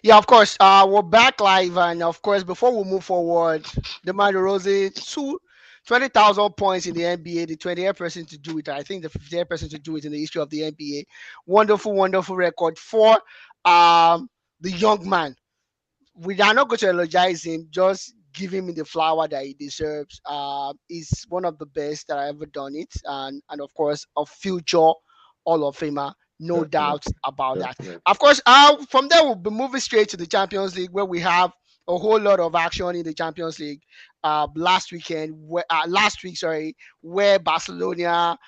Yeah, of course. We're back live, and of course, before we move forward, the man Rose, 20,000 points in the NBA, the 20th person to do it. I think the 50th person to do it in the history of the NBA. Wonderful, wonderful record for um the young man. We are not going to eulogize him, just give him the flower that he deserves. He's one of the best that I ever done it, and of course a future Hall of Famer, no doubt Definitely, about that. definitely. Of course, from there we'll be moving straight to the Champions League, where we have a whole lot of action in the Champions League. Last week, sorry, where Barcelona,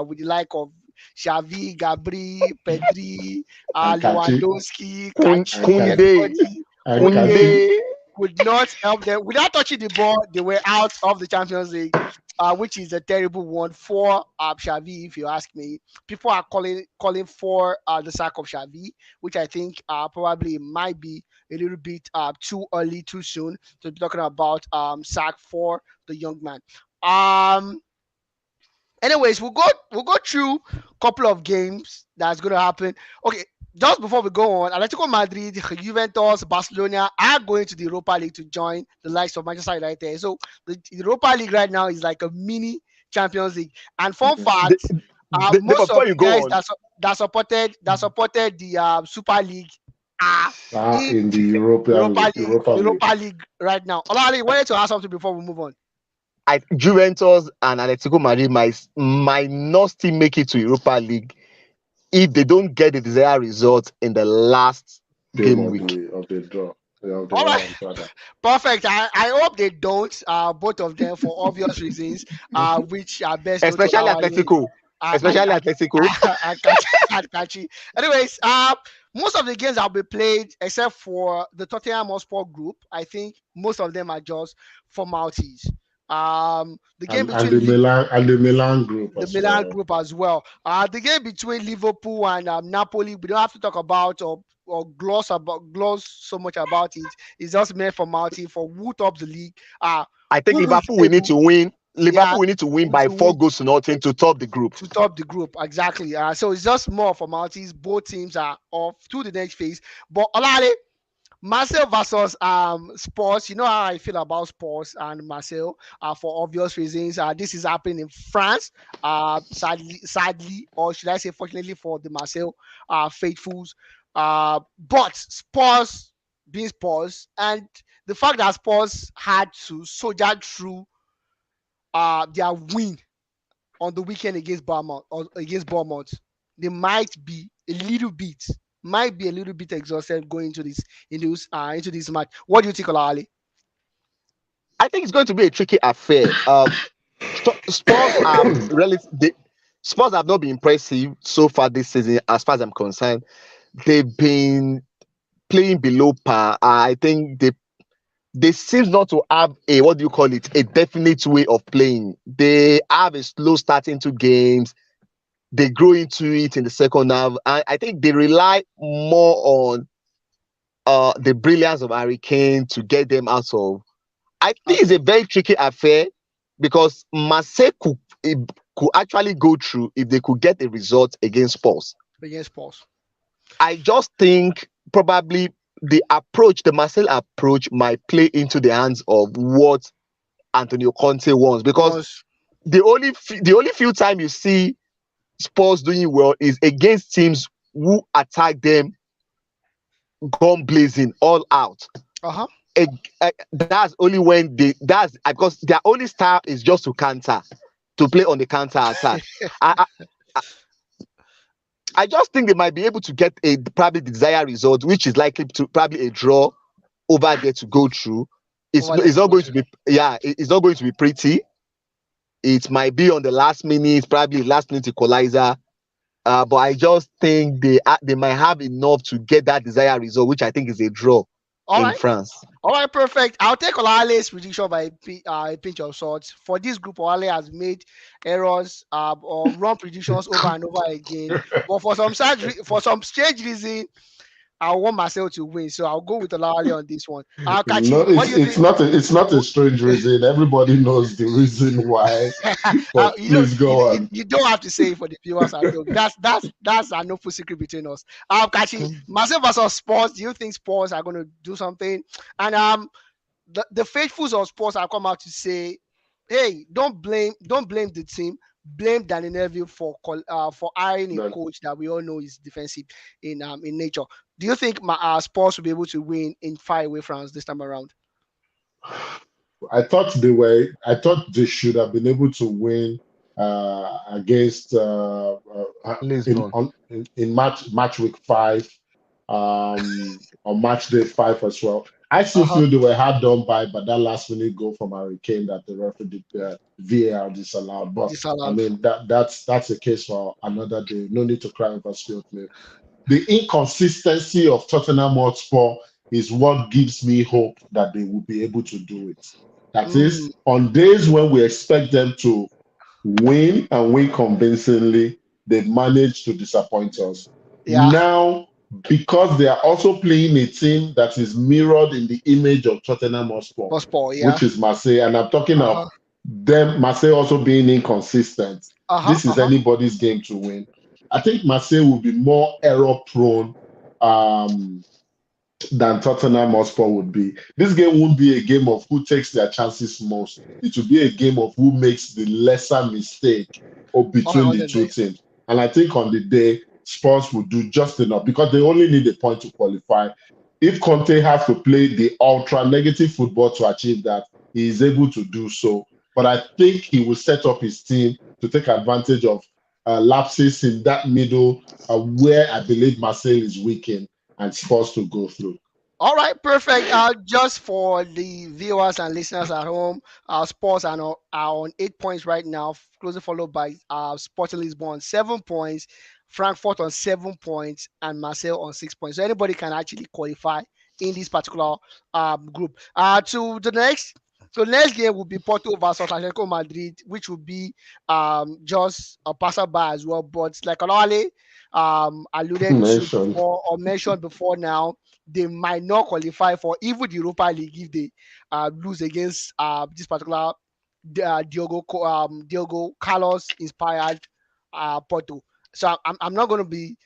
with the like of Xavi, Gabri, Pedri, And Kachi, Lewandowski, and Kachi, Kachi, Kunde, everybody and Kunde Kachi. Kunde. could not help them without touching the ball. They were out of the Champions League, which is a terrible one for Xavi. If you ask me, people are calling for the sack of Xavi, which I think probably might be a little bit too early, too soon to be talking about sack for the young man. Um, Anyways, we'll go through a couple of games that's gonna happen. Okay, just before we go on, Atletico Madrid, Juventus, Barcelona are going to the Europa League to join the likes of Manchester United. So the Europa League right now is like a mini Champions League. And fun The, fact, most before of you the go guys on, that supported the Super League are in In the Europa League right now. Olali, wanted to ask something before we move on. Juventus and Atletico Madrid might not still make it to Europa League if they don't get the desired result in the last game game of week. the draw, of the All right. round rather. Perfect. I hope they don't. Both of them for obvious reasons. Which are best known to Especially Lawale Atletico. and Especially Atletico. Kachi. Anyways, most of the games that will be played, except for the Tottenham Hotspur group, I think most of them are just formalities. The game And between the Milan group the as Milan well. group as well. The game between Liverpool and Napoli, we don't have to talk about or gloss so much about it. It's just mere formality for who tops the league. I think Who wins Liverpool the will need table? to win. Yeah, Liverpool will need to win wins by to win 4 goals to nothing to top the group. to top the group exactly. So it's just more formalities. Both teams are off to the next phase. But Olale, Marcel versus Spurs. You know how I feel about Spurs and Marcel for obvious reasons. This is happening in France. Sadly, or should I say, fortunately for the Marcel faithfuls. But Spurs being Spurs, and the fact that Spurs had to soldier through their win on the weekend against Bournemouth, they might be a little bit exhausted going into this match. What do you think, Olali? I think it's going to be a tricky affair. Spurs have Spurs have not been impressive so far this season, as far as I'm concerned. They've been playing below par. I think they seem not to have a, what do you call it, a definite way of playing. They have a slow start into games. They grow into it in the second half. And I think they rely more on the brilliance of Harry Kane to get them out of. I think it's a Okay, very tricky affair because Marseille could actually go through if they could get a result against Spurs. against Spurs. I just think probably the Marcel approach might play into the hands of what Antonio Conte wants, because Was the only few time you see Spurs doing well is against teams who attack them gun blazing all out. uh-huh. Eh, that's only when that's because their only style is just to play on the counter attack. I, I I just think they might be able to get a probably the desired result, which is likely to probably a draw over there to go through. Over there It's to not go going to through. be, yeah, it's not going to be pretty. It might be on the last minute, probably last minute equalizer. But I just think they might have enough to get that desired result, which I think is a draw All in right. France. All right, perfect. I'll take Olale's prediction by a pinch of salt. For this group, Olale has made errors or wrong predictions over and over again. But for some strange reason, I want Marcel to win, so I'll go with Olawale on this one. No, Kachi, what do you think? it's not a strange reason. Everybody knows the reason why. But You don't please go on. you don't have to say it for the viewers at home. That's an open secret between us. Kachi, Marcel versus Spurs. Do you think Spurs are going to do something? And the faithfuls of sports have come out to say, hey, don't blame the team, blame Danny Neville for hiring a That coach that we all know is defensive in nature. Do you think Spurs will be able to win in far away France this time around? I thought they should have been able to win against Lisbon. in match week 5, on match day 5 as well. I still Uh-huh. feel they were hard done by that last minute goal from Harry Kane that the referee VAR disallowed. But I Disallowed. mean that's a case for another day. No need to cry over spilled milk. The inconsistency of Tottenham Hotspur is what gives me hope that they will be able to do it. That Mm, is, on days when we expect them to win and win convincingly, they've managed to disappoint us. yeah. Now, because they are also playing a team that is mirrored in the image of Tottenham Hotspur, Hotspur, yeah. which is Marseille, and I'm talking of Uh-huh. them, Marseille also being inconsistent. Uh-huh. This is Uh-huh. anybody's game to win. I think Marseille will be more error prone um, than Tottenham Hotspur would be. This game won't be a game of who takes their chances most. It will be a game of who makes the lesser mistake or between On the the two day. teams. And I think on the day, Spurs will do just enough because they only need a point to qualify. If Conte has to play the ultra negative football to achieve that, he is able to do so. But I think he will set up his team to take advantage of lapses in that middle, where I believe Marseille is weak in, and Spurs to go through. All right, perfect. Just for the viewers and listeners at home, Spurs are on 8 points right now, closely followed by Sporting Lisbon 7 points, Frankfurt on 7 points, and Marseille on 6 points. So anybody can actually qualify in this particular group. To the next. So next game will be Porto versus Atletico Madrid, which will be just a passerby as well. But like Olale alluded to Mentioned. before or mentioned before now, they might not qualify for even the Europa League if they lose against this particular Diogo Carlos inspired Porto. So I'm not going to be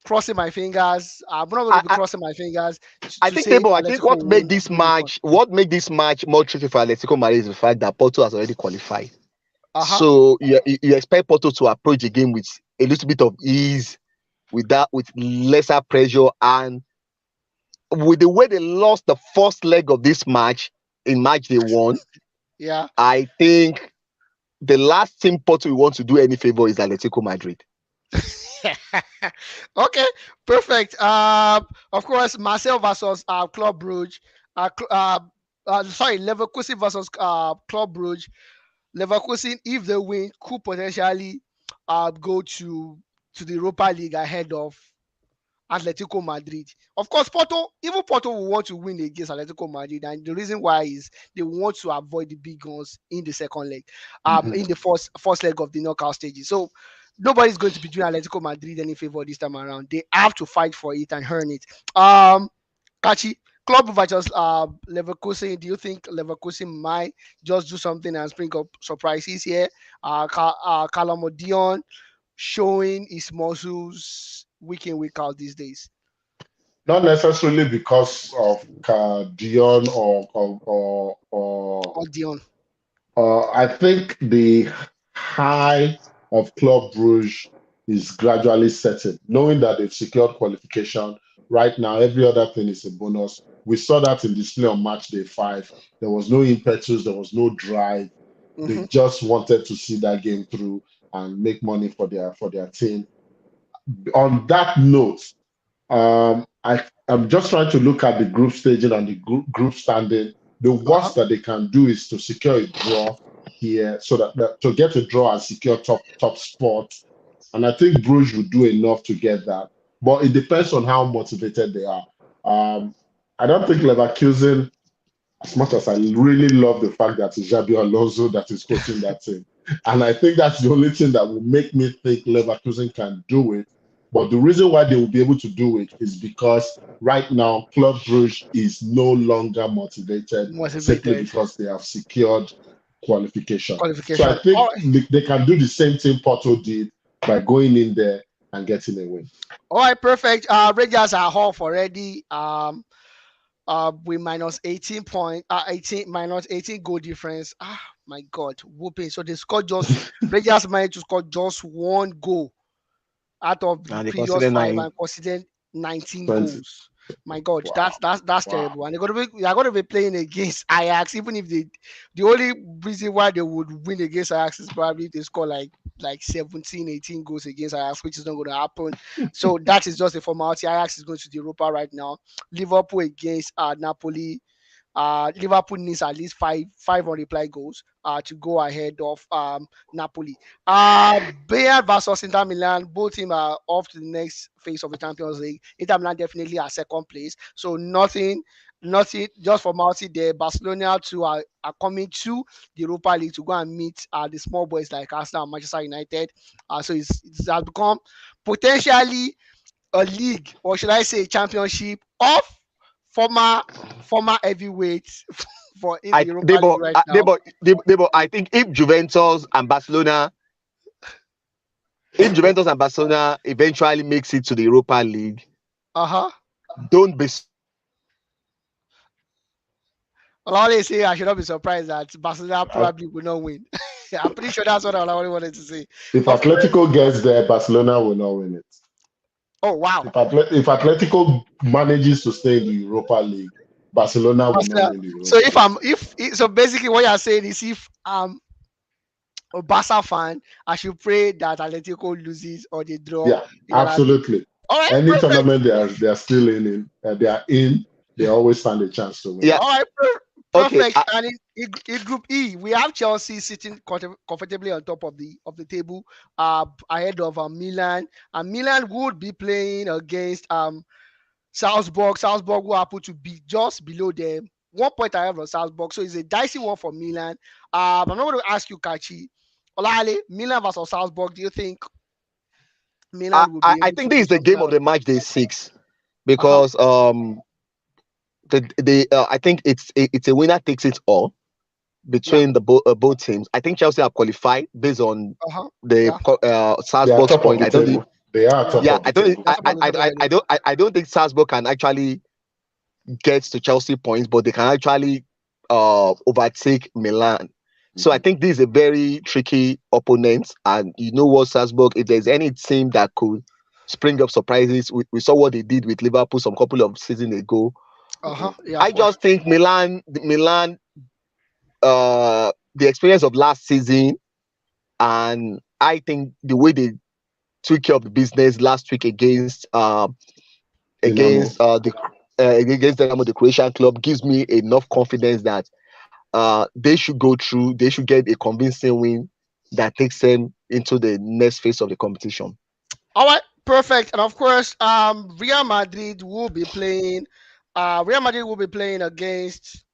crossing my fingers. I'm not going to be I, crossing my fingers I to think say table. I think Atletico will win this one. what make this match more tricky for Atletico Madrid is the fact that Porto has already qualified. Uh huh. So you expect Porto to approach the game with a little bit of ease, with lesser pressure, and with the way they lost the first leg of this match in match they won. Yeah. I think the last team Porto will want to do any favor is Atletico Madrid. Okay, perfect. Of course, Marcel versus Club Brugge. Sorry, Leverkusen versus Club Brugge. Leverkusen, if they win, could potentially go to the Europa League ahead of Atletico Madrid. Of course, even Porto will want to win against Atletico Madrid, and the reason why is they want to avoid the big guns in the second leg, Mhm. in the first leg of the knockout stages. So nobody's going to be doing Atletico Madrid any favor this time around. They have to fight for it and earn it. Kachi, Club versus Leverkusen. Do you think Leverkusen might just do something and spring up surprises here? Callum Dion showing his muscles week in week out these days. Not necessarily because of Dion Or Dion. I think the high of Club Brugge is gradually setting, knowing that they've secured qualification. Right now, every other thing is a bonus. We saw that in display on match day 5. There was no impetus, there was no drive. They Mm-hmm. just wanted to see that game through and make money for their team. On that note, I'm just trying to look at the group staging and the group standing. The Uh-huh. worst that they can do is to secure a draw here, so that to get a draw and secure top spot. And I think Bruges would do enough to get that, but it depends on how motivated they are. Um, I don't think Leverkusen, as much as I really love the fact that it's Xabi Alonso that is coaching that team, and I think that's the only thing that will make me think Leverkusen can do it. But the reason why they will be able to do it is because right now Club Brugge is no longer motivated simply Motivated because they have secured qualification. So I qualification. think they can do the same thing Porto did by going in there and getting a win. All right, perfect. Rangers are off already. With minus 18 point, 18 minus 18 goal difference. My God, whooping. So they scored just Rangers managed to score just one goal out of the And they previous consider five nine. and considered 19 20. goals. My God, Wow. that's Wow. terrible. And they are going to be playing against Ajax, even if the only reason why they would win against Ajax is probably if they score like 17, 18 goals against Ajax, which is not going to happen. So that is just a formality. Ajax is going to the Europa right now. Liverpool against Napoli. Liverpool needs at least five unreplied goals to go ahead of Napoli. Bayern versus Inter Milan, both teams are off to the next phase of the Champions League. Inter Milan definitely at second place, so nothing, just formality there. Barcelona too are coming to the Europa League to go and meet the small boys like Arsenal and Manchester United. So it has become potentially a league, or should I say, a championship of former heavyweights for in the I Europa they League but right now. I think if Juventus and Barcelona eventually makes it to the Europa League, Uh huh. don't be surprised if Olawale say I should not be surprised that Barcelona I, probably will not win. I'm pretty sure that's what Olawale wanted to say. if Of course. Atletico gets there, Barcelona will not win it. Oh wow. If Atletico manages to stay in the Europa League, Barcelona will not Barcelona. win the So Europa if League. I'm if so basically what you're saying is if a Barca fan, I should pray that Atletico loses or they draw Yeah, in order to. absolutely. All right, Any perfect. tournament they are still they are in, they always find a chance to win yeah, it. All right, okay. perfect. And in Group E, we have Chelsea sitting comfortably on top of the table, ahead of Milan. And Milan would be playing against Salzburg. Salzburg will happen to be just below them, 1 point ahead of Salzburg. So it's a dicey one for Milan. I'm not going to ask you, Kachi. Olale, Milan versus Salzburg. Do you think Milan will be I able think to this do is the something game of out the of match day six uh huh? because the I think it's a winner takes it all Yeah. between the both teams. I think Chelsea have qualified based on Uh huh. the Yeah. They are Salzburg's top of point. the I don't think table. They are Yeah. top yeah of I the don't table. They're top of the table already. I don't think Salzburg can actually get to Chelsea points, but they can actually overtake Milan. So I Mhm. think this is a very tricky opponent, and you know what, Salzburg, if there's any team that could spring up surprises, we saw what they did with Liverpool some couple of seasons ago. Uh huh. Mhm. Yeah. Of I course. just think Milan, the experience of last season, and I think the way they took care of the business last week Dynamo. against Dynamo, the Croatian club, gives me enough confidence that they should go through. They should get a convincing win that takes them into the next phase of the competition. All right, perfect. And of course, Real Madrid will be playing. Real Madrid will be playing against.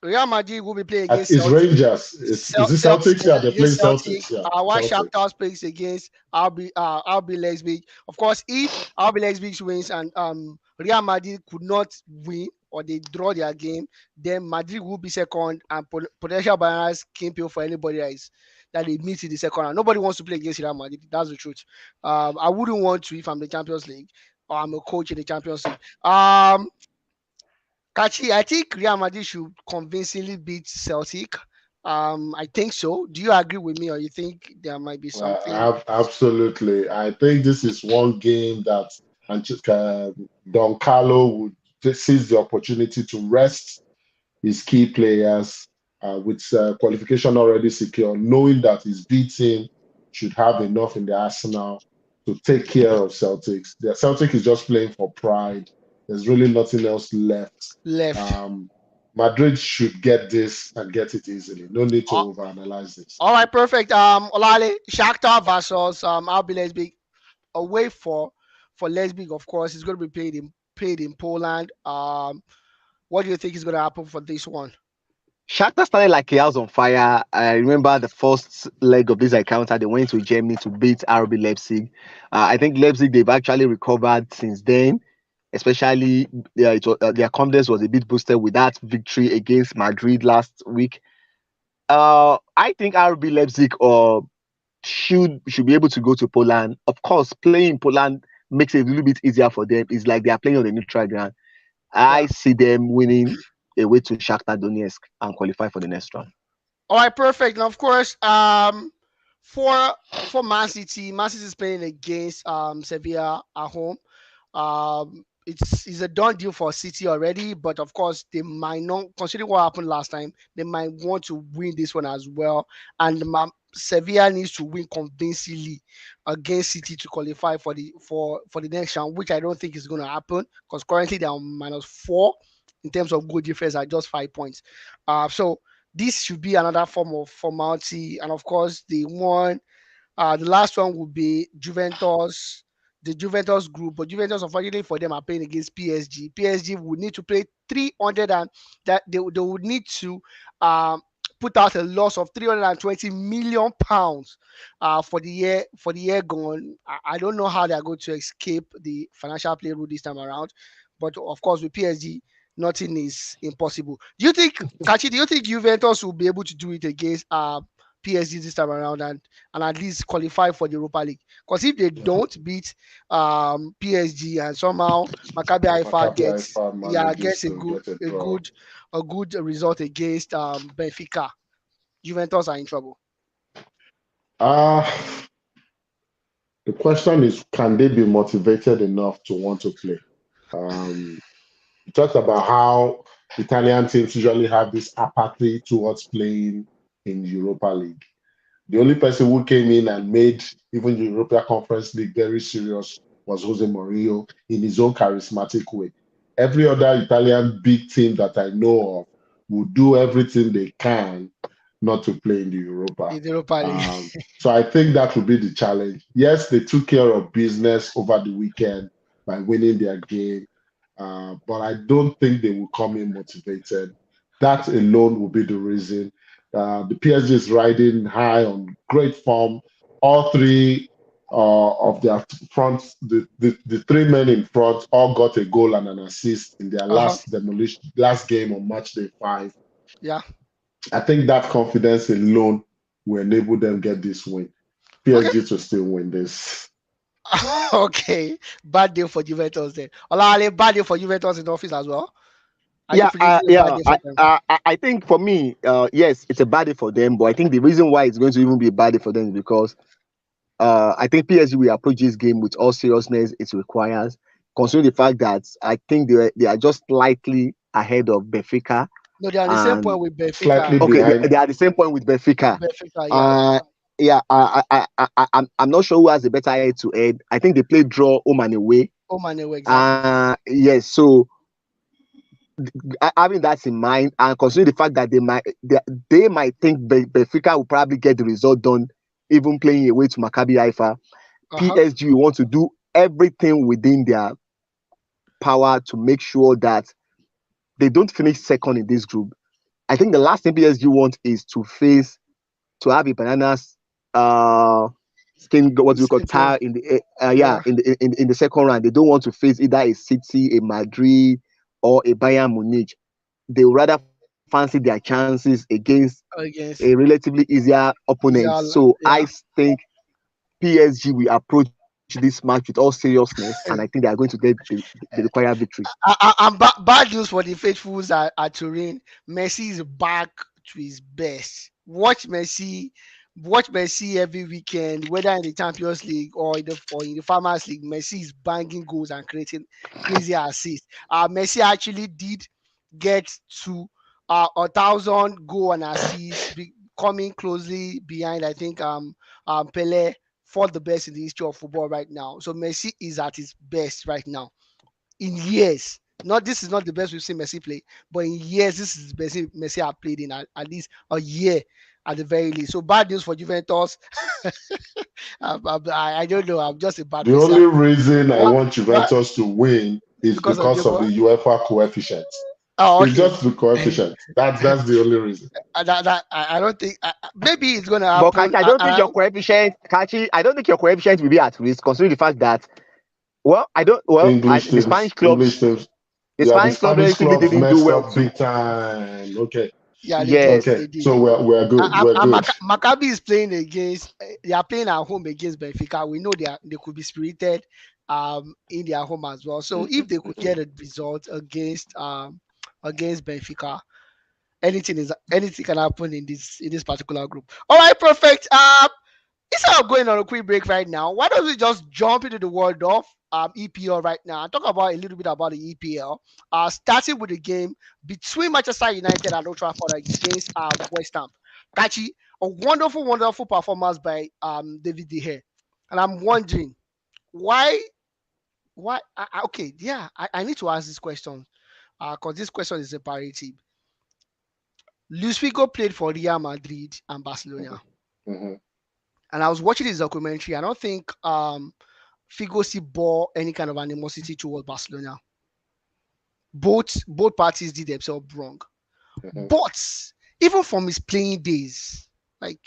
Real Madrid will be playing against It's Celtic. Rangers. Is it Celtics? Yeah, they're playing Against Celtic. Celtics. Yeah, While Celtics. Shakhtar plays against RB Leipzig. Of course, if RB Leipzig wins and Real Madrid could not win or they draw their game, then Madrid will be second and potential banners can't pay for anybody else that they meet in the second round. Nobody wants to play against Real Madrid. That's the truth. I wouldn't want to if I'm the Champions League or I'm a coach in the Champions League. Kachi, I think Real Madrid should convincingly beat Celtic. I think so. Do you agree with me, or you think there might be something? Absolutely. I think this is one game that Don Carlo would seize the opportunity to rest his key players with qualification already secure, knowing that his B team should have enough in the arsenal to take care of Celtics. The Celtic is just playing for pride. There's really nothing else left. Left. Um, Madrid should get this and get it easily. No need to Uh, overanalyze this. all right, perfect. Olale, Shakhtar versus RB Leipzig away for Leipzig. Of course, it's going to be played in Poland. What do you think is going to happen for this one? Shakhtar started like chaos on fire. I remember the first leg of this encounter, they went to Germany to beat RB Leipzig. I think Leipzig, they've actually recovered since then, especially their confidence was a bit boosted with that victory against Madrid last week. I think RB Leipzig should be able to go to Poland. Of course, playing in Poland makes it a little bit easier for them. It's like they are playing on the neutral ground. I Yeah. see them winning away to Shakhtar Donetsk and qualify for the next round. All right, perfect. And of course, for for Man City is playing against Sevilla at home. It's a done deal for City already, but of course they might not, considering what happened last time, they might want to win this one as well. And Sevilla needs to win convincingly against City to qualify for the next round, which I don't think is going to happen because currently they are -4 in terms of goal difference at just 5 points. So this should be another form of formality, and of course the last one would be Juventus, the Juventus group. But Juventus, unfortunately for them, are playing against PSG. PSG would need to play 300, and that they would need to um, put out a loss of 320 million pounds for the year gone. I don't know how they are going to escape the financial play rule this time around, but of course with PSG, nothing is impossible. Do you think, Kachi? Do you think Juventus will be able to do it against PSG this time around and at least qualify for the Europa League? Because if they don't beat PSG and somehow Maccabi Haifa Maccabi gets, Haifa yeah, manages gets a to good get a a draw. good a good result against Benfica, Juventus are in trouble. Uh, the question is, can they be motivated enough to want to play? Um, you talked about how Italian teams usually have this apathy towards playing in Europa League. The only person who came in and made even the European Conference League very serious was Jose Mourinho in his own charismatic way. Every other Italian big team that I know of will do everything they can not to play in the Europa. In the Europa League. So I think that will be the challenge. Yes, they took care of business over the weekend by winning their game, but I don't think they will come in motivated. That alone will be the reason. The PSG is riding high on great form. All three of their front, the three men in front, all got a goal and an assist in their Uh-huh. last game on match day 5. Yeah. I think that confidence alone will enable them get this win. Okay. PSG to still win this. Okay. Bad deal for Juventus then. Olale, bad deal for Juventus in the office as well. Are you Yeah, predicting a bad yeah. deal for them? I think for me, yes, it's a bad day for them. But I think the reason why it's going to even be a bad day for them is because I think PSG will approach this game with all seriousness it requires, considering the fact that I think they are just slightly ahead of Benfica. No, they're on the same point And with Benfica. Slightly okay, behind. they are the same point with Benfica. Benfica, yeah. Uh, yeah, I'm not sure who has the better head to head. I think they play draw home and away. Oh man, exactly. Yes, so having that in mind and considering the fact that they might think Benfica will probably get the result done, even playing away to Maccabi Haifa. Uh-huh. PSG will want to do everything within their power to make sure that they don't finish second in this group. I think the last thing PSG want is to have a bananas uh skin what we call Simple. tire in the Yeah. in the second round. They don't want to face either a City, a Madrid, or a Bayern Munich. They would rather fancy their chances against a Against relatively easier opponent. Israel. So I Yeah. think PSG will approach this match with all seriousness, and I think they are going to get the required victory. Bad news for the faithfuls at Turin. Messi is back to his best. Watch Messi every weekend, whether in the Champions League or in the Farmers League. Messi is banging goals and creating crazy assists. Messi actually did get to 1,000 goal and assists, coming closely behind. I think Pele for the best in the history of football right now. So Messi is at his best right now in years. Not This is not the best we've seen Messi play, but in years this is the best Messi have played in at least a year at the very least. So bad news for Juventus. I don't know. I'm just a bad The Messi. only reason I But, want but Juventus to win is because of because of UEFA. the UEFA coefficient. Oh, It's okay. just the coefficient. That's the only reason. I don't think maybe it's gonna But happen Kachi, I don't think your around. coefficient, Kachi, I don't think your coefficient will be at risk, considering the fact that, well, I don't, well, English the Spanish teams, English clubs, teams. the Yeah, the Spanish clubs Spanish relatively clubs didn't do messed well up too. big time. Okay, Yeah, they did. Yes. okay. They did. So we're good. We're good. Maccabi is playing against. They are playing at home against Benfica. We know they could be spirited, in their home as well. So if they could get a result against Benfica, anything can happen in this particular group. All right, perfect. Instead of going on a quick break right now, why don't we just jump into the world of EPL right now and talk about a little bit about the EPL? Starting with the game between Manchester United and Old Trafford against West Ham. Kachi, a wonderful, wonderful performance by David De Gea, and I'm wondering why okay, yeah, I need to ask this question because this question is imperative. Luis Figo played for Real Madrid and Barcelona, Mhm. and I was watching his documentary. I don't think Figo still bore any kind of animosity towards Barcelona. Both parties did themselves wrong. Mhm. But even from his playing days, like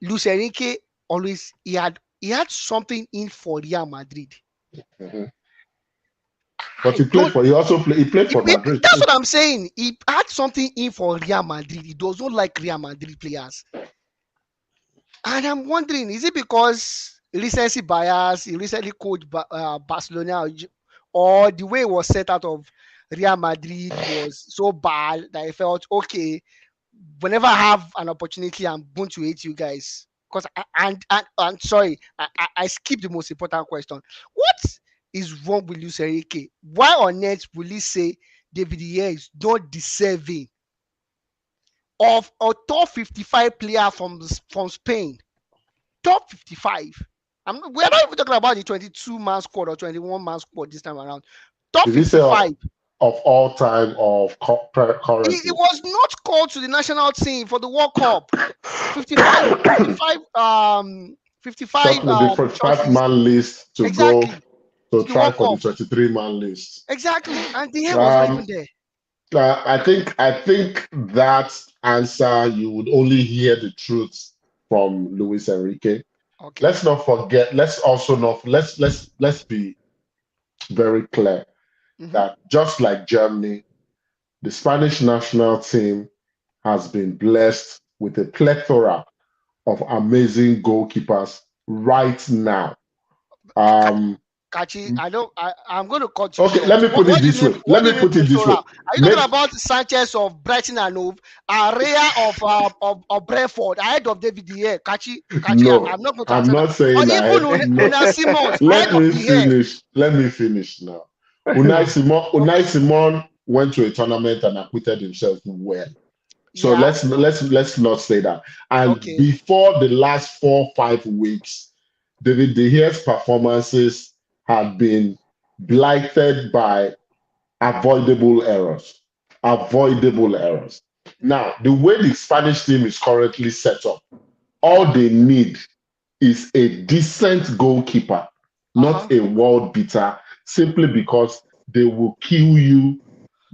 Luis Enrique always he had something in for Real Madrid. Mhm. But I don't. he played for Madrid That's too. what I'm saying. He had something in for Real Madrid. He does not like Real Madrid players, and I'm wondering, is it because recency bias? He recently coached Barcelona, or the way it was set out of Real Madrid was so bad that I felt okay. Whenever I have an opportunity, I'm going to hate you guys. Because and sorry, I skipped the most important question. What is wrong with Luis Enrique? Why on earth will he say David De Gea is not deserving of a top 55 player from Spain? Top 55. We're not even talking about the 22-man squad or 21-man squad this time around. Top Did he say 55. of all time or He currently? was not called to the national team for the World Cup. 55, 55, 55 Shortly, the 45 shortlist. man list to go Exactly. to To the try World for the Cup. 23-man list. Exactly. And the hair was not even Um, there. I think that answer you would only hear the truth from Luis Enrique. Okay. Let's not forget. Let's also not let's be very clear Mm-hmm. that just like Germany, the Spanish national team has been blessed with a plethora of amazing goalkeepers right now. Um, Kachi, I know I'm going to cut you okay, short. let me put it What do you this mean? way. What Let do me you mean put it this plethora? way. Are you talking Make about Sanchez of Brighton and Hove, Raya of Brentford, ahead of David De Gea? Kachi, no, I'm not going to I'm answer that. not Or saying even I no. Una Simons, Let ahead of me De Gea. finish. Let me finish now. Unai Okay. Simon went to a tournament and acquitted himself well. So Yeah. let's not say that. And Okay. before the last 4 5 weeks, David De Gea's performances had been blighted by avoidable errors. Avoidable errors. Now, the way the Spanish team is currently set up, all they need is a decent goalkeeper, Uh-huh. not a world beater, simply because they will kill you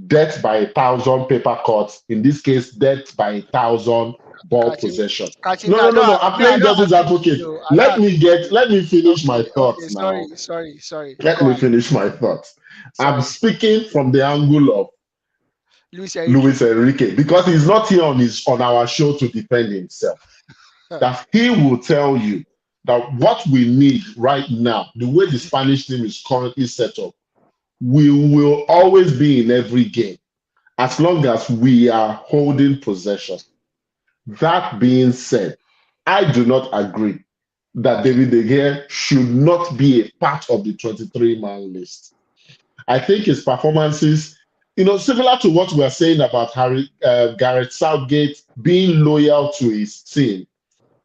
death by 1,000 paper cuts. In this case, death by 1,000 ball Kachi, possession. Kachi, No, no, no, no. I'm I playing don't devil's agree with advocate. you. I don't Let agree me with get, you. let me finish my Okay. thoughts now. Sorry. Let Go me ahead. finish my thoughts. I'm Sorry. speaking from the angle of Luis Luis Enrique. Enrique because he's not here on our show to defend himself. That he will tell you that what we need right now, the way the Spanish team is currently set up, we will always be in every game as long as we are holding possession. That being said, I do not agree that Okay. David De Gea should not be a part of the 23-man list. I think his performances, similar to what we are saying about Gareth Southgate being loyal to his team,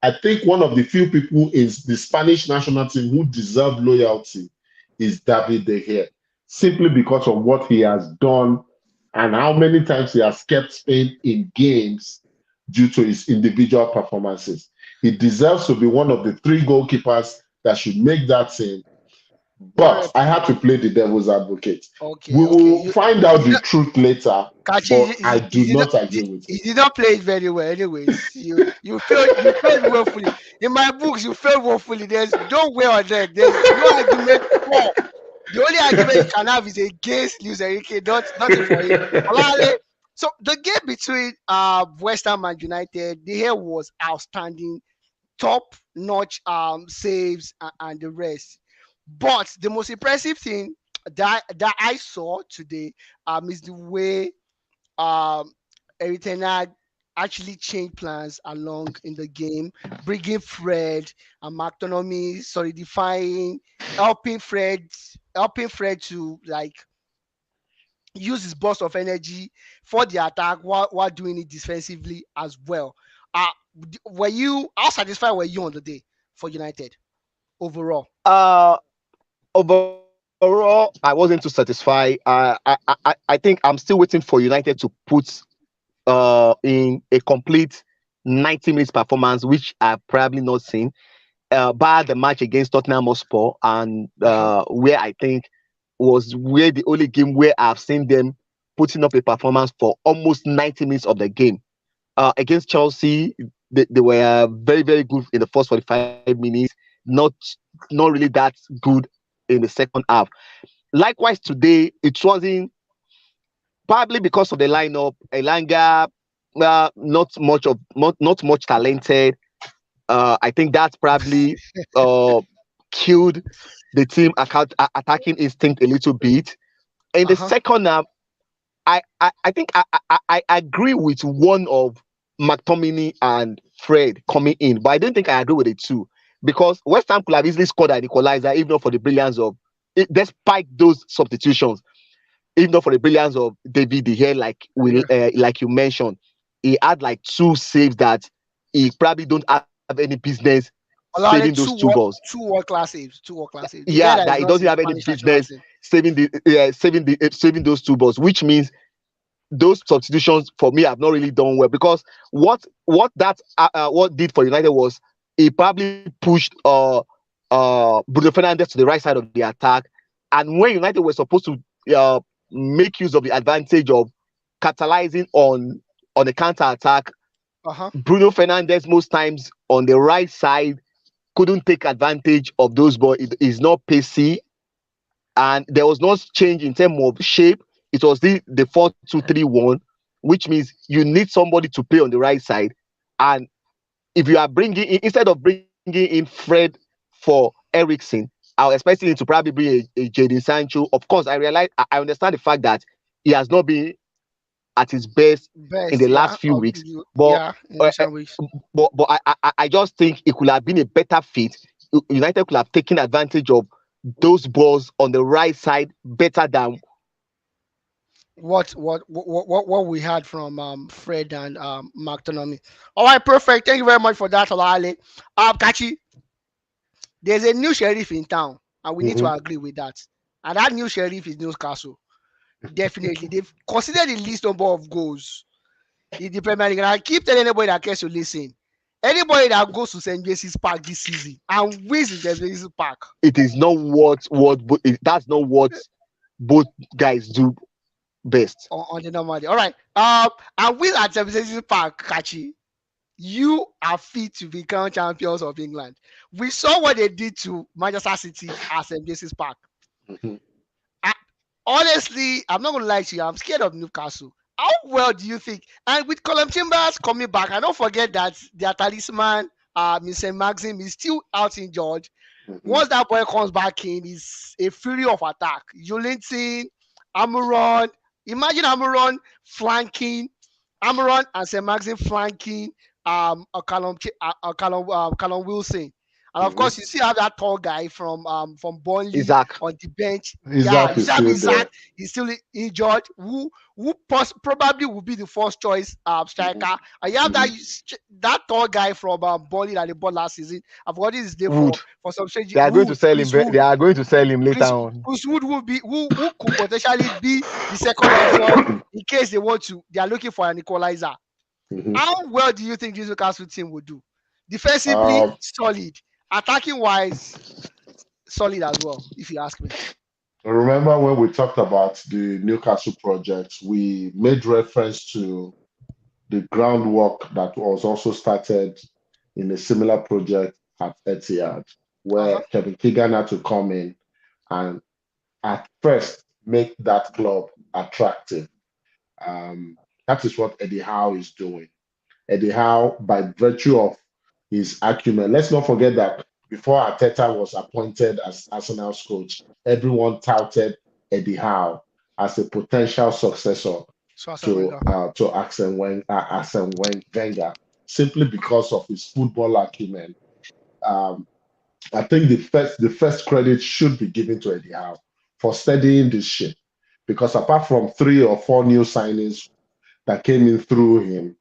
I think one of the few people in the Spanish national team who deserve loyalty is David De Gea, simply because of what he has done and how many times he has kept Spain in games due to his individual performances. He deserves to be one of the three goalkeepers that should make that team. But I 100%. have to play the devil's advocate. We Okay, okay. will find You out did the not, truth later, Kachi, but I do not agree with he it. did not play it very well. Anyways, you failed woefully. In my books, you failed woefully. There's no way on that. There's no argument for. The only argument you can have is against Luis Enrique, not for him. Olale, so the game between West Ham and United, the hair was outstanding, top notch saves and the rest. But the most impressive thing that I saw today is the way Eric Ten Hag actually changed plans along in the game, bringing Fred and McTominay, solidifying, helping Fred to like use his burst of energy for the attack while doing it defensively as well. Uh, were you how satisfied were you on the day for United overall? Uh, Overall, I wasn't too satisfied. I think I'm still waiting for United to put in a complete 90 minutes performance, which I've probably not seen. Bar the match against Tottenham Hotspur, and Uh-huh. where I think was where the only game where I've seen them putting up a performance for almost 90 minutes of the game. Against Chelsea, they were very, very good in the first 45 minutes, not not really that good in the second half. Likewise, today it wasn't probably because of the lineup. Elanga, not much talented. I think that's probably uh, killed the attacking instinct a little bit. In the Uh-huh. second half, I think I agree with one of McTominay and Fred coming in, but I don't think I agree with the two because West Ham could have easily scored an equalizer, even not for the brilliance of it, despite those substitutions, even not for the brilliance of David De Gea, Yeah. like you mentioned, he had like two saves that he probably don't have any business saving those Olale, two balls. two world class saves, two world class saves. The Yeah, guy that that he is not doesn't in have any Spanish national business team. saving those two balls, which means those substitutions for me have not really done well because what did for United was he probably pushed Bruno Fernandes to the right side of the attack, and when United were supposed to make use of the advantage of capitalizing on the counter attack, Uh-huh. Bruno Fernandes most times on the right side couldn't take advantage of those balls. It is not pacey, and there was no change in terms of shape. It was the 4-2-3-1, which means you need somebody to play on the right side. And if you are bringing in, instead of bringing in Fred for Ericsson, I was expecting him to probably bring a Jadon Sancho. Of course, I understand the fact that he has not been at his best in Best, the yeah. last few weeks, but Yeah, in uh, uh, recent weeks. but I just think it could have been a better fit. United could have taken advantage of those balls on the right side better than What we had from Fred and McTominay. All right, perfect. Thank you very much for that, Olale. Kachi, there's a new sheriff in town, and we need to Mhm. agree with that. And that new sheriff is Newcastle. Definitely, they've considered the least number of goals in the Premier League. And I keep telling anybody that cares to listen. Anybody that goes to St. James's Park this season and wins in St. James's Park it is not that's not what both guys do best. on the normal day. All right. And wins at St. James's Park, Kachi, you are fit to become champions of England. We saw what they did to Manchester City at St. James's Park. Mhm. I, honestly, I'm not gonna lie to you. I'm scared of Newcastle. How well do you think? And with Colin Chambers coming back, and don't forget that their talisman, Mr. Maxim, is still out injured. Mhm. Once that boy comes back in, he's a fury of attack. Jolinton, Amuron. Imagine Amuron flanking, Amuron and St. Maxim flanking Callum Wilson. And of Mhm. course, you see how that tall guy from Burnley Isaac, on the bench. Yeah, Isaac you is see how still Isaac there. is still injured. Probably will be the first choice Mhm. striker. And you have Mhm. that tall guy from Burnley that they bought last season. I've got his name Wood. for some strange They are going to Wood, sell him. Chris Wood. They are going to sell him later Chris, on. Chris Wood will be who could potentially be the second option in case they want to. They are looking for an equalizer. Mhm. How well do you think this Newcastle team will do? Defensively, Uh, solid. Attacking wise, solid as well, if you ask me. Remember when we talked about the Newcastle project, we made reference to the groundwork that was also started in a similar project at Etihad, Uh-huh. where Kevin Keegan had to come in and at first make that club attractive. That is what Eddie Howe is doing. Eddie Howe, by virtue of his acumen, let's not forget that before Arteta was appointed as Arsenal's coach, everyone touted Eddie Howe as a potential successor So Arsene Wenger. to Wenger, simply because of his football acumen. Um, I think the first credit should be given to Eddie Howe for steadying this ship, because apart from 3 or 4 new signings that came in through him,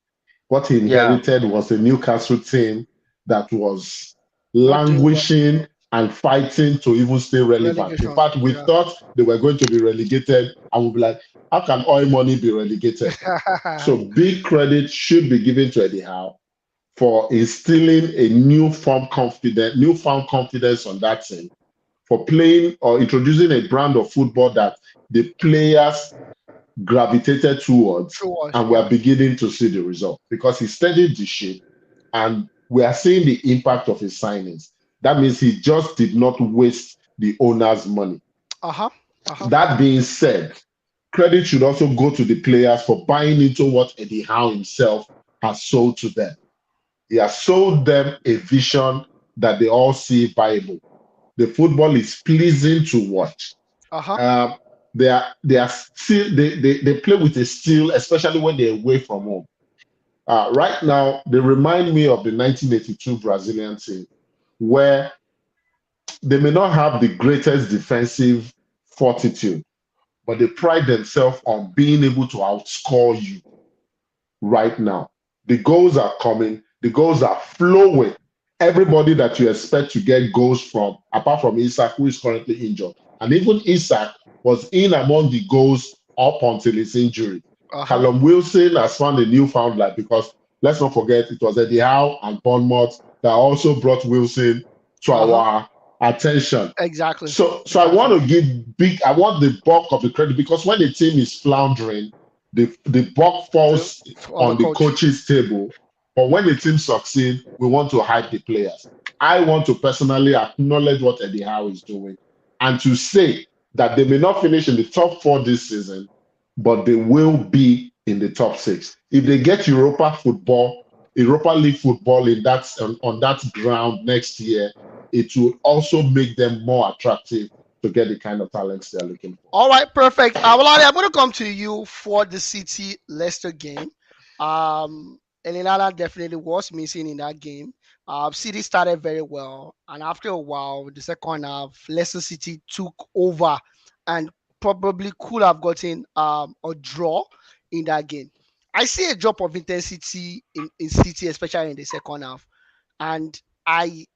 what he Yeah, inherited was a Newcastle team that was Not doing well. languishing and fighting to even stay relevant. In Relegation. fact, we Yeah. thought they were going to be relegated, and we'll be like, how can oil money be relegated? So big credit should be given to Eddie Howe for instilling a newfound confidence on that team, for playing or introducing a brand of football that the players gravitated towards, True was. and we Yeah. are beginning to see the result because he steadied the ship, and we are seeing the impact of his signings. That means he just did not waste the owner's money. Uh-huh. Uh-huh. That being said, credit should also go to the players for buying into what Eddie Howe himself has sold to them. He has sold them a vision that they all see viable. The football is pleasing to watch. Uh-huh. Um, they are still they play with a steel, especially when they're away from home. Right now, they remind me of the 1982 Brazilian team, where they may not have the greatest defensive fortitude, but they pride themselves on being able to outscore you right now. The goals are coming, the goals are flowing. Everybody that you expect to get goals from, apart from Isak, who is currently injured. And even Isak was in among the goals up until his injury. Uh-huh. Callum Wilson has found a newfound life because let's not forget it was Eddie Howe and Bournemouth that also brought Wilson to Uh-huh. our attention. Exactly. So I Exactly. want to give I want the bulk of the credit, because when the team is floundering, the buck The, falls on the on the coach. coach's table. But when the team succeed, we want to hype the players. I want to personally acknowledge what Eddie Howe is doing and to say that they may not finish in the top 4 this season, but they will be in the top 6. If they get Europa League football in on that ground next year, it will also make them more attractive to get the kind of talents they're looking for. All right, perfect. Well, I'm going to come to you for the City Leicester game. Elinala definitely was missing in that game. City started very well, and after a while, the second half, Leicester City took over and probably could have gotten a draw in that game. I see a drop of intensity in City, especially in the second half, and I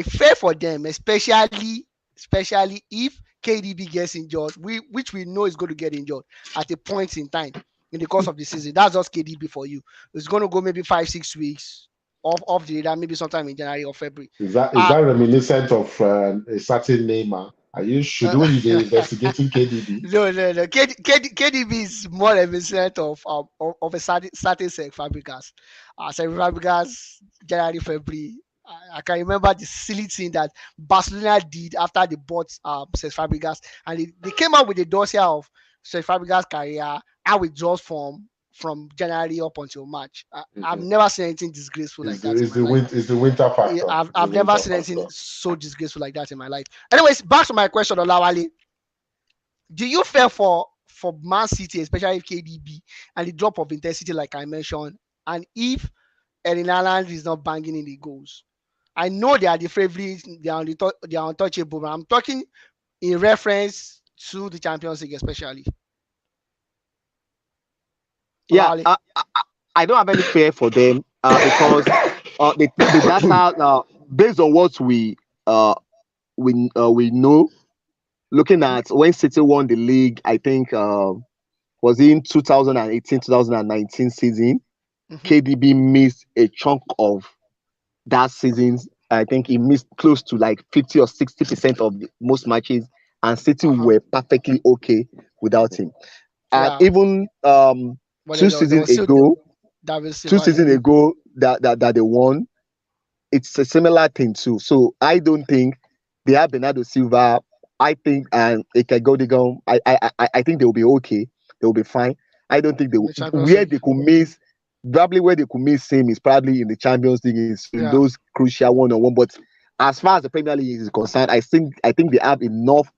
fear for them, especially if KDB gets injured, which we know is going to get injured at a point in time in the course of the season. That's just KDB for you. It's going to go maybe 5-6 weeks off the radar, maybe sometime in January or February. Is Uh, that reminiscent of a certain Neymar? Should uh, we be investigating KDB? no. KDB is more reminiscent of a certain Seth Fabregas. Seth Fabregas, January, February. I can remember the silly thing that Barcelona did after they bought Seth Fabregas, and they came out with a dossier of Seth Fabregas' career, how it draws from January up until March. I've Mhm. never seen anything disgraceful like that in my life. It's the winter Yeah, factor. I've, It's the I've never winter seen anything factor. so disgraceful like that in my life. Anyways, back to my question, Olawale. Do you fear for Man City, especially if KDB and the drop of intensity, like I mentioned, and if Erling Haaland is not banging in the goals? I know they are the favorites, they are untouchable, but I'm talking in reference to the Champions League, especially. yeah. Olawale. I don't have any fear for them because the data based on what we know, looking Mhm, at when City won the league, I think was in 2018-2019 season. mhm. KDB missed a chunk of that season's I think he missed close to like 50 or 60% of most matches, and City Uh-huh. were perfectly okay without him. And Yeah. even But two there seasons was still ago, David two Silva seasons then. ago that they won, it's a similar thing too. So I don't think they have Bernardo Silva. I think and Ekegodigon. I think they will be okay. They will be fine. I don't think they In will, the Champions where League. they could miss. Probably where they could miss him is probably in the Champions League, in Yeah. those crucial one on one. But as far as the Premier League is concerned, I think they have enough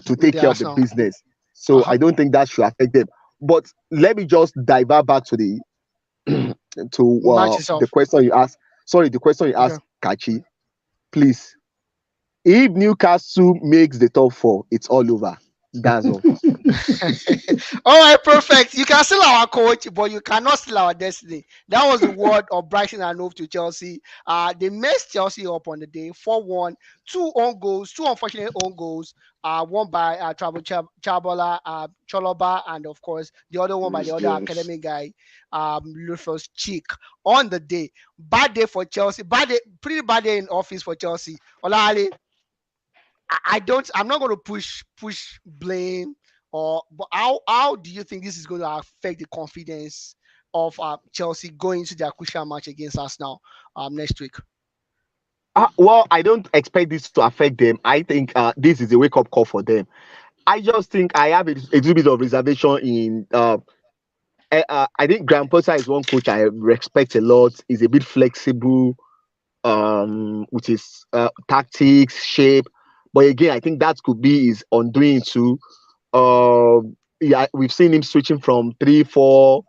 to With take the care of the Arsenal. business. So Uh-huh. I don't think that should affect them. But let me just divert back to the to Match the itself. question you asked. Sorry, the question you Okay. asked, Kachi. Please, if Newcastle makes the top four, it's all over. That's all. All right, perfect. You can still our coach, but you cannot steal our destiny. That was the word of Brighton and Hove to Chelsea. They messed Chelsea up on the day, 4-1, two own goals, two unfortunate own goals. One by Trabo Chabola, Choloba, and of course the other one by the Rhys other James. academy guy, Lufus Cheek. On the day, bad day for Chelsea. Bad day, pretty bad day in office for Chelsea. Olali, I don't. I'm not going to push blame or. But how do you think this is going to affect the confidence of Chelsea going into their crucial match against Arsenal next week? Well, I don't expect this to affect them. I think this is a wake up call for them. I just think I have a little bit of reservation in. I think Graham Potter is one coach I respect a lot. He's a bit flexible with his tactics, shape. But again, I think that could be his undoing too. Yeah, we've seen him switching from 3-4-3,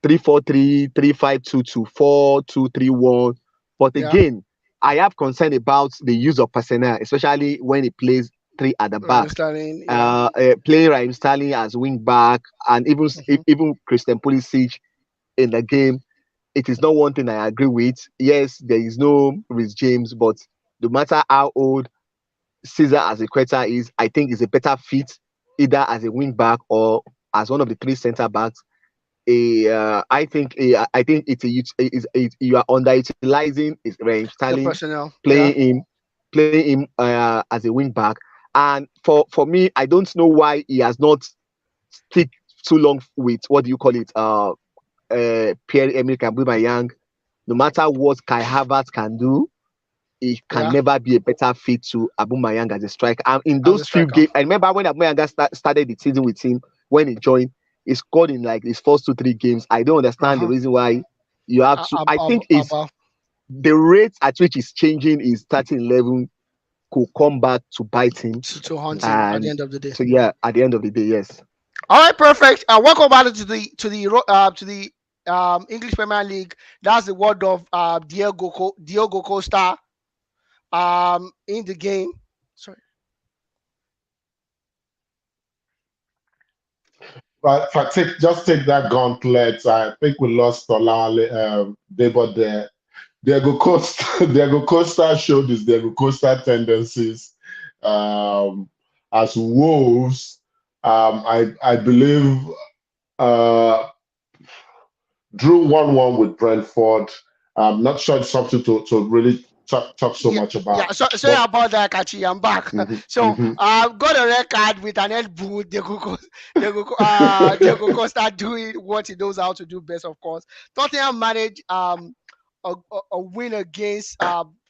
3-5-2 to 4-2-3-1. But Yeah, again, I have concern about the use of personnel, especially when he plays three at the Raheem back. Sterling. Yeah. Playing Raheem Sterling as wing back, and Mhm. even Christian Pulisic in the game, it is not one thing I agree with. Yes, there is no Rhys James, but no matter how old Caesar Azpilicueta is, I think is a better fit either as a wing back or as one of the three centre backs. I think you are underutilizing is Raheem The Sterling, personnel. Yeah. playing him as a wing back. And for me, I don't know why he has not stick too long with what do you call it Pierre-Emerick Aubameyang. No matter what Kai Havertz can do, he can Yeah. never be a better fit to Aubameyang as a striker. And in As a those few striker. games, I remember when Aubameyang started the season with him, when he joined, he scored in like his first 2 3 games. I don't understand the Uh-huh. reason why you have to. I think is About the rate at which he's changing his starting 11 could come back to bite him. to hunt him at the And end of the day. so yeah, at the end of the day, yes. All right, perfect. Welcome back to the English Premier League. That's the word of Diogo Costa in the game. Sorry. But if I just take that gauntlet, I think we lost Olale Debo there. Diego Costa, Diego Costa showed his Diego Costa tendencies as Wolves. I believe uh, drew 1-1 with Brentford. I'm not sure it's something to really talk so Yeah, much yeah. about, So sorry but about that, Kachi. I'm back. mhm, So mhm. I've got a red card with an Ed Bull. Diego Costa doing what he knows how to do best. Of course, Tottenham managed a win against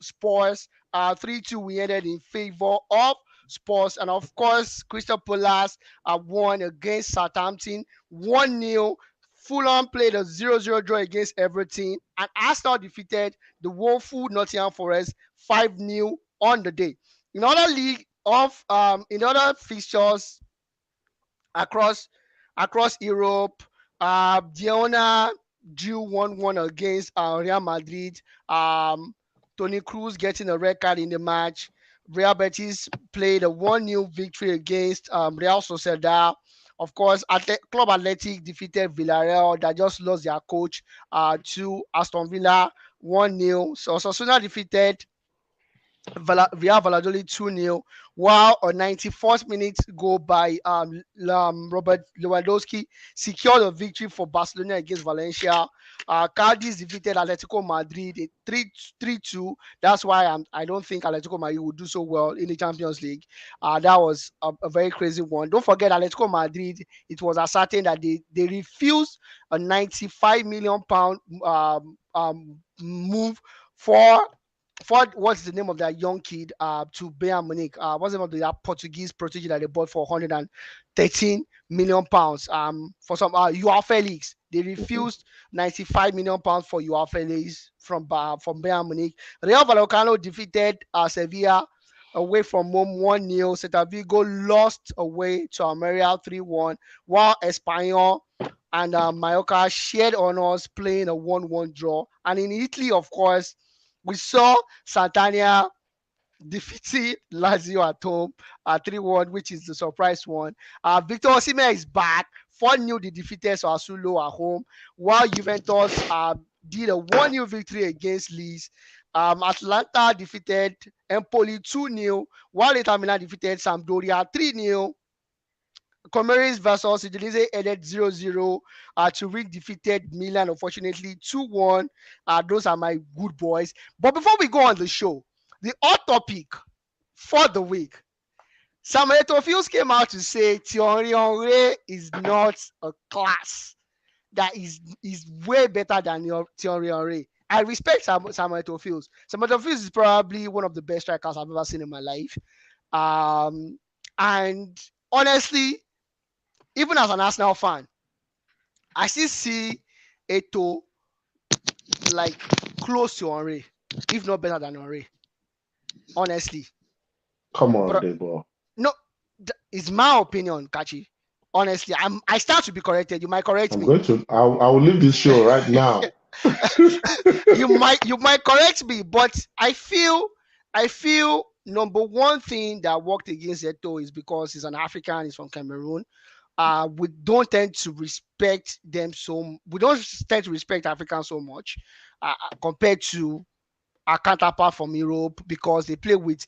Spurs. 3-2. We ended in favor of Spurs, and of course, Crystal Palace won against Southampton 1-0. Fulham played a 0-0 draw against Everton, and Arsenal defeated the woeful Nottingham Forest 5-0 on the day. In other fixtures across Europe, Diona drew 1-1 against Real Madrid. Um, Tony Cruz getting a red card in the match. Real Betis played a 1-0 victory against Real Sociedad. Of course, Club Athletic defeated Villarreal that just lost their coach to Aston Villa 1-0. So Osasuna defeated Real Valladolid 2-0. while a 94th minute goal by Robert Lewandowski secured a victory for Barcelona against Valencia. Cadiz defeated Atletico Madrid 3-2. That's why I don't think Atletico Madrid will do so well in the Champions League. That was a very crazy one. Don't forget Atletico Madrid. It was ascertained that they refused a 95 million pound move for what's the name of that young kid to Bayern Munich. What's the name of the that Portuguese protege that they bought for 113 million pounds for some Joao Felix. They Mhm. refused 95 million pounds for Joao Felix from Bayern Munich. Real Vallecano defeated Sevilla away from home 1-0. Celta Vigo lost away to Almeria 3-1, while Espanyol and Mallorca shared honors playing a 1-1 draw. And in Italy, of course, we saw Santania defeating Lazio at home at 3-1, which is the surprise one. Victor Osimhen is back. 4-0 they defeated Sassuolo at home, while Juventus did a 1-0 victory against Leeds. Atlanta defeated Empoli 2-0, while Inter Milan defeated Sampdoria 3-0. Comaris versus Udinese ended 0-0. Turin defeated Milan, unfortunately, 2-1. Those are my good boys. But before we go on the show, the hot topic for the week. Samuel Eto'o came out to say Thierry Henry is not a class that is way better than your Thierry Henry. I respect Samuel Eto'o. Samuel Eto'o is probably one of the best strikers I've ever seen in my life. And honestly, even as an Arsenal fan, I still see Etoo like close to Henry, if not better than Henry. Honestly, Come on, but Debo. no, it's my opinion, Kachi. Honestly, I start to be corrected. You might correct I'm me. going to. I will leave this show right now. You might correct me, but I feel number one thing that worked against Eto is because he's an African, he's from Cameroon. We don't tend to respect them so. We don't tend to respect Africans so much compared to our counterpart from Europe because they play with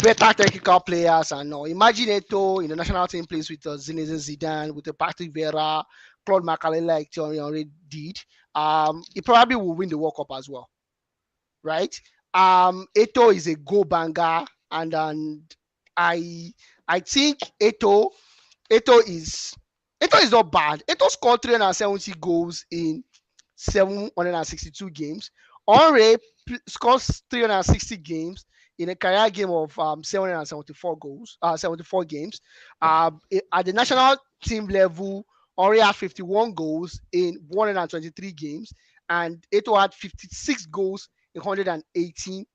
better technical players and all. Imagine Eto in the national team plays with Zinedine Zidane, with the Patrick Vera, Claude Makélélé like Thierry already did. He probably will win the World Cup as well, right? Eto is a go banger, and I I think Eto is not bad. Eto scored 370 goals in 762 games. Henry scores 360 games in a career game of 774 goals, 74 games. At the national team level, Henry had 51 goals in 123 games, and Eto had 56 goals in 118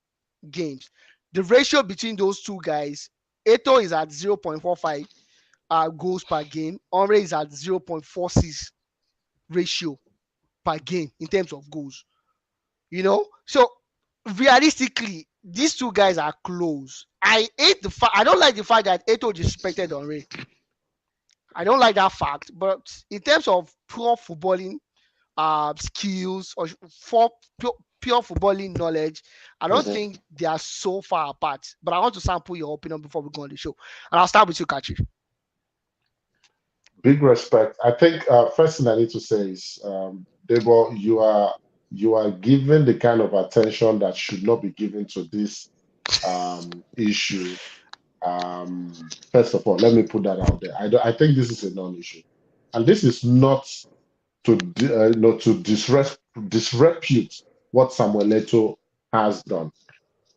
games. The ratio between those two guys, Eto is at 0.45 goals per game. Henry is at 0.46 ratio per game in terms of goals. So realistically, these two guys are close. I don't like the fact that Eto disrespected Henry. I don't like that fact. But in terms of pure footballing skills or for pure footballing knowledge, I don't Mhm. think they are so far apart. But I want to sample your opinion before we go on the show. And I'll start with you, Kachi. Big respect. I think first thing I need to say is, Debo, you are given the kind of attention that should not be given to this issue. First of all, let me put that out there. I think this is a non-issue, and this is not to disrepute what Samuel Eto'o has done.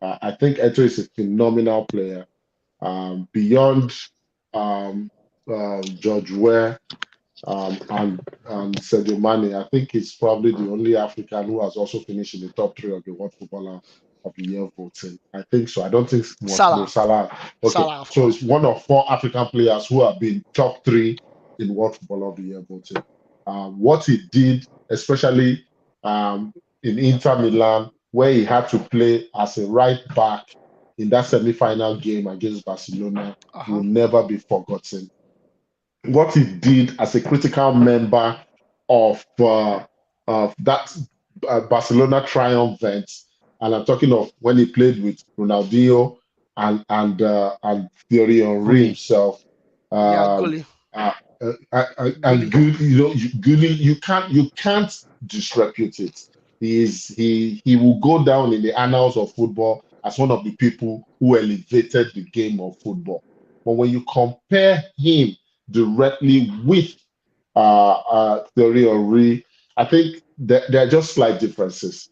I think Eto'o is a phenomenal player, beyond um, George Weah and Sadio Mane. I think he's probably the only African who has also finished in the top three of the World Footballer of the Year voting. I think so. I don't think Mo Salah. Salah. Okay, Salah, of so course. it's one of four African players who have been top three in World Footballer of the Year voting. What he did, especially in Inter Milan, where he had to play as a right back in that semi-final game against Barcelona, will Uh-huh. never be forgotten. What he did as a critical member of that Barcelona triumphant, and I'm talking of when he played with Ronaldinho and Thierry Henry Gully. himself. Yeah, Um, Gully. and Gully. good, Gully, you can't disrepute it. He will go down in the annals of football as one of the people who elevated the game of football. But when you compare him directly with Thierry Henry, I think that there are just slight differences.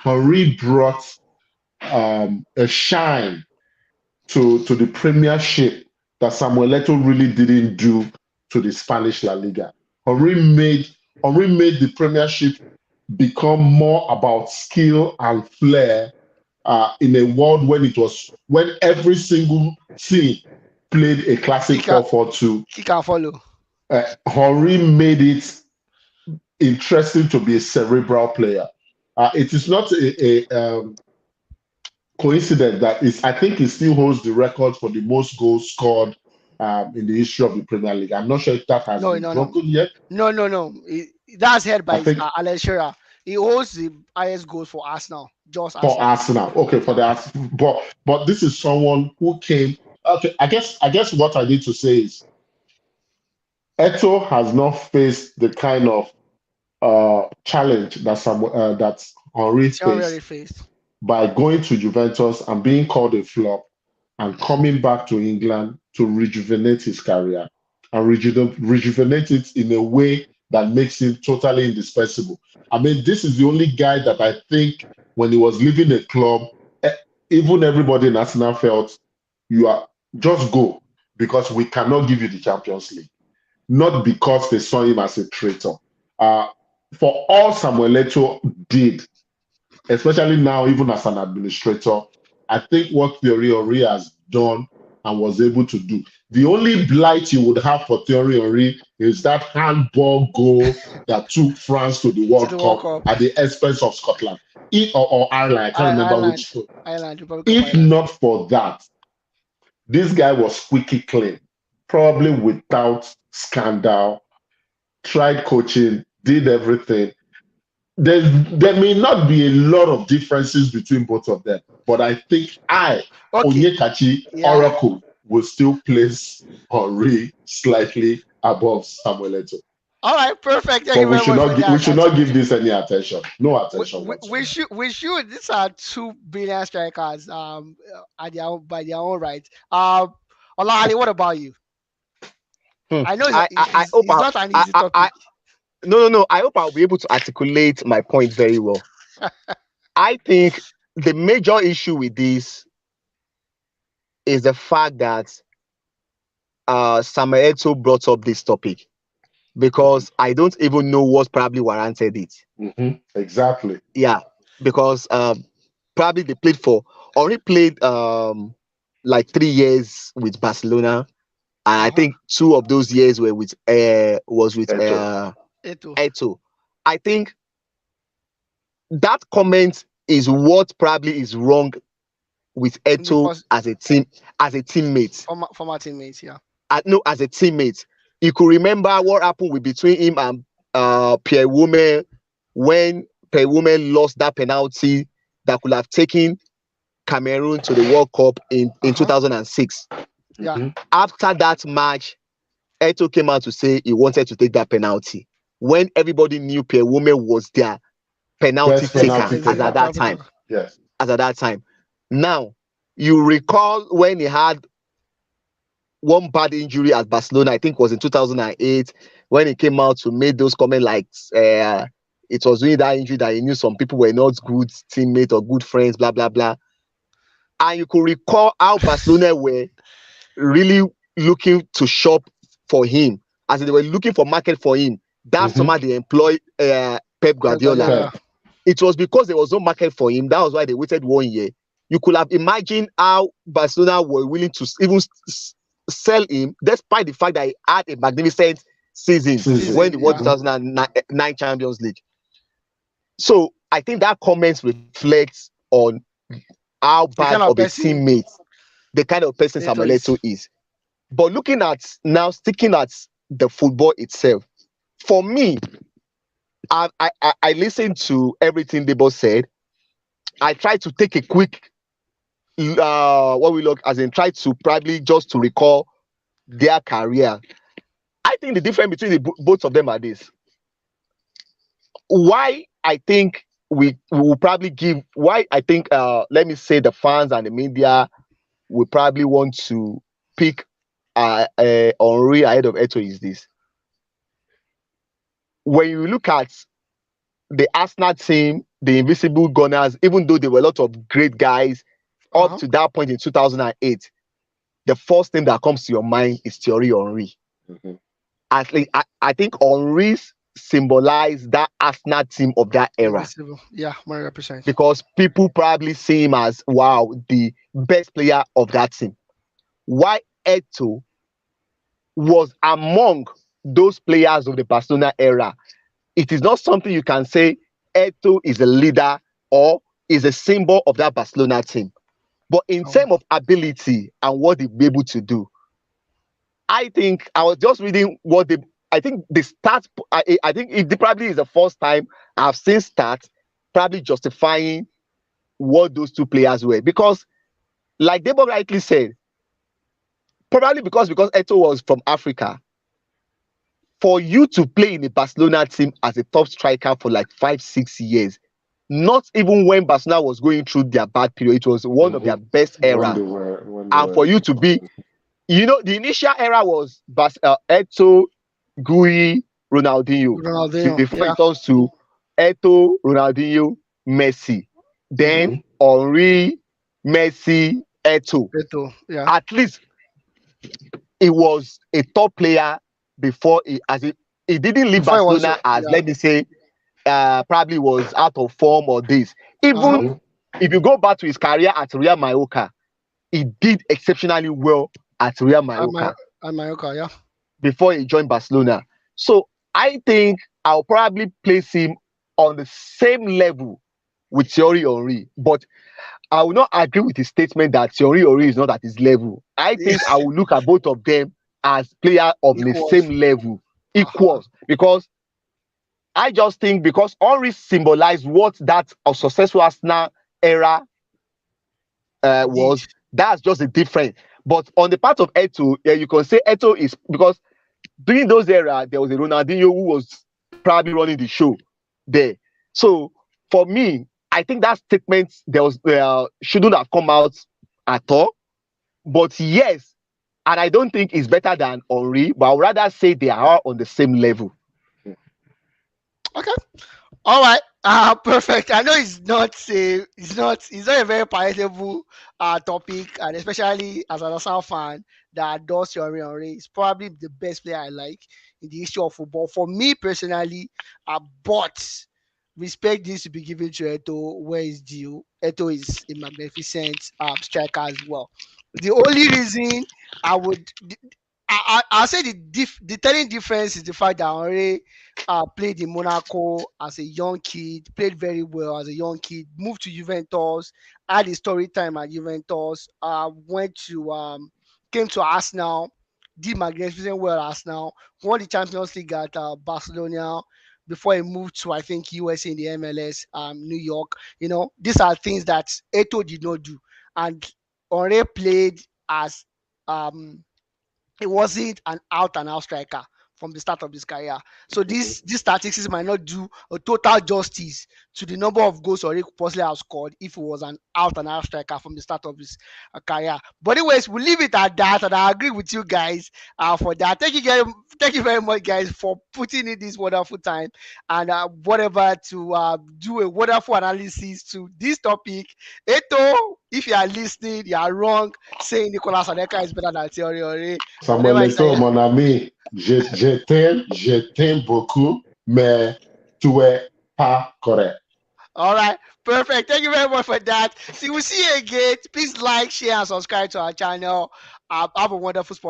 Henry brought a shine to the Premiership that Samuel Eto'o really didn't do to the Spanish La Liga. Henry made Henry made the Premiership become more about skill and flair in a world when every single team played a He classic can 4-4-2. he can follow. Henry made it interesting to be a cerebral player. It is not a coincidence that I think he still holds the record for the most goals scored in the history of the Premier League. I'm not sure if that has No, been no, no, broken yet. no. That's held I by think Alan Shearer. He holds the highest goals for Arsenal. Just for Arsenal. Arsenal, okay, for Yeah. the but this is someone who came. Okay, I guess what I need to say is Eto has not faced the kind of challenge that Henri Thierry Henry faced faced. by going to Juventus and being called a flop and coming back to England to rejuvenate his career and rejuvenate it in a way that makes him totally indispensable. I mean, this is the only guy that I think when he was leaving a club, eh, even everybody in Arsenal felt you are just go because we cannot give you the Champions League, not because they saw him as a traitor. Uh, for all Samuel Eto'o did, especially now, even as an administrator, I think what Thierry Henry has done and was able to do. The only blight you would have for Thierry Henry is that handball goal that took France to the To World the World Cup Cup. at the expense of Scotland or Ireland. I can't remember Ireland. which. Ireland. Republic of If Ireland. not for that, this guy was squeaky clean, probably without scandal, tried coaching, did everything. There may not be a lot of differences between both of them, but I think Okay. Onyekachi, Yeah. Oracle, will still place Henri slightly above Samuel Eto'o. All right. Perfect. Thank But you very much for we that should not give attribution. this any attention. No attention We whatsoever. should. We should. These are two brilliant strikers. At their own, by their own right. Olali, what about you? Hmm. I know I hope it's not an easy I topic. no, no, no. I hope I'll be able to articulate my point very well. I think the major issue with this is the fact that Samuel Eto'o brought up this topic Mhm, because I don't even know what probably warranted it. exactly. Yeah, because probably they played for already played like 3 years with Barcelona, and I Uh-huh. think 2 of those years were with was with Eto'o. Eto. Eto. I think that comment is what probably is wrong with In the Eto first as a teammate. former teammates. Yeah. No, as a teammate. You could remember what happened between him and Pierre Women when Pierre Women lost that penalty that could have taken Cameroon to the World Cup in Uh-huh. 2006. Yeah. Mhm. After that match, Eto came out to say he wanted to take that penalty when everybody knew Pierre Women was their penalty Best taker penalty Is it as at taker. that penalty time. taker? Yes. As at that time. Now, you recall when he had one bad injury at Barcelona, I think was in 2008, when he came out to make those comments like it was during that injury that he knew some people were not good teammates or good friends, blah, blah, blah. And you could recall how Barcelona were really looking to shop for him, as in they were looking for market for him. That Hmm. summer they employed Pep Pep Guardiola. Guardiola. Pep. It was because there was no market for him. That was why they waited 1 year. You could have imagined how Barcelona were willing to even sell him, despite the fact that he had a magnificent season Season. when Season. he won Yeah. Hmm. 2009 Champions League. So I think that comment reflects on how The bad kind of of a person teammate, the kind of person Eto Samuel is. Eto'o is. But looking at now, sticking at the football itself, for me, I listened to everything Debo said. I tried to take a quick what we look as in try to probably just to recall their career. I think the difference between both of them are this. Why I think we will probably give why I think let me say the fans and the media will probably want to pick Henry ahead of Etoo is this. When you look at the Arsenal team, the Invisible Gunners, even though there were a lot of great guys up Uh-huh. to that point in 2008, the first thing that comes to your mind is Thierry Henry. Mhm. At least I think Henry symbolized that Arsenal team of that era Invisible. Yeah, 100%. because people probably see him as wow, the best player of that team. Why Eto was among those players of the Barcelona era. It is not something you can say Eto is a leader or is a symbol of that Barcelona team. But in Oh, terms of ability and what they be able to do, I think I was just reading what they. I think the stats. I think it probably is the first time I've seen stats probably justifying what those two players were because, like Debo rightly said, probably because Eto was from Africa. For you to play in a Barcelona team as a top striker for like 5 6 years, not even when Barcelona was going through their bad period, it was one of their Mhm. best era. When they And were for you to be, the initial era was Eto, Gui, Ronaldinho Ronaldinho. before Yeah. it turns to Eto, Ronaldinho, Messi, then Mm-hmm. Mhm. Henri, Messi, Eto. Eto. Yeah. At least he was a top player before he didn't leave Before it was, Barcelona as yeah. let me say probably was out of form or this. Uh-huh. Even Mhm. if you go back to his career at Real Mallorca, he did exceptionally well at Real At my Mallorca at Mallorca, yeah. before he joined Barcelona. So I think I'll probably place him on the same level with Thierry Henry. But I will not agree with his statement that Thierry Henry is not at his level. I think I will look at both of them as players of the Equals. same level, Uh-huh. equals. Because I just think because Henry symbolized what that successful Arsenal era Did. was, that's just a difference. But on the part of Eto, yeah, you can say Eto is because during those era, there was a Ronaldinho who was probably running the show there. So for me, I think that statement there was shouldn't have come out at all. But yes, and I don't think it's better than Henri, but I would rather say they are on the same level. Okay. All right. Perfect. I know it's not a very palatable topic, and especially as an Arsenal fan that adores Thierry Henry, is probably the best player I like in the history of football. For me personally, but respect needs to be given to Eto where is due. Eto is a magnificent striker as well. The only reason I would I'll say the telling difference is the fact that Henry played in Monaco as a young kid, played very well as a young kid, moved to Juventus, had a story time at Juventus, came to Arsenal, did magnificent well at Arsenal, won the Champions League at Barcelona before he moved to I think USA in the MLS, New York. These are things that Eto did not do, and Henry played as um he wasn't an out and out striker from the start of his career. So Mhm. these statistics might not do a total justice to the number of goals Ori possibly have scored if he was an out and out striker from the start of his career. But anyways, we'll leave it at that, and I agree with you guys for that. Thank you very much, guys, for putting in this wonderful time and whatever to do a wonderful analysis to this topic. Eto, if you are listening, you are wrong saying Nicolas Anelka is better than Thierry Henry. Samuel Whatever is Eto'o, saying. mon ami, je t'aime beaucoup, mais tu es pas correct. All right, perfect. Thank you very much for that. See, we'll see you again. Please like, share, and subscribe to our channel. Have a wonderful sports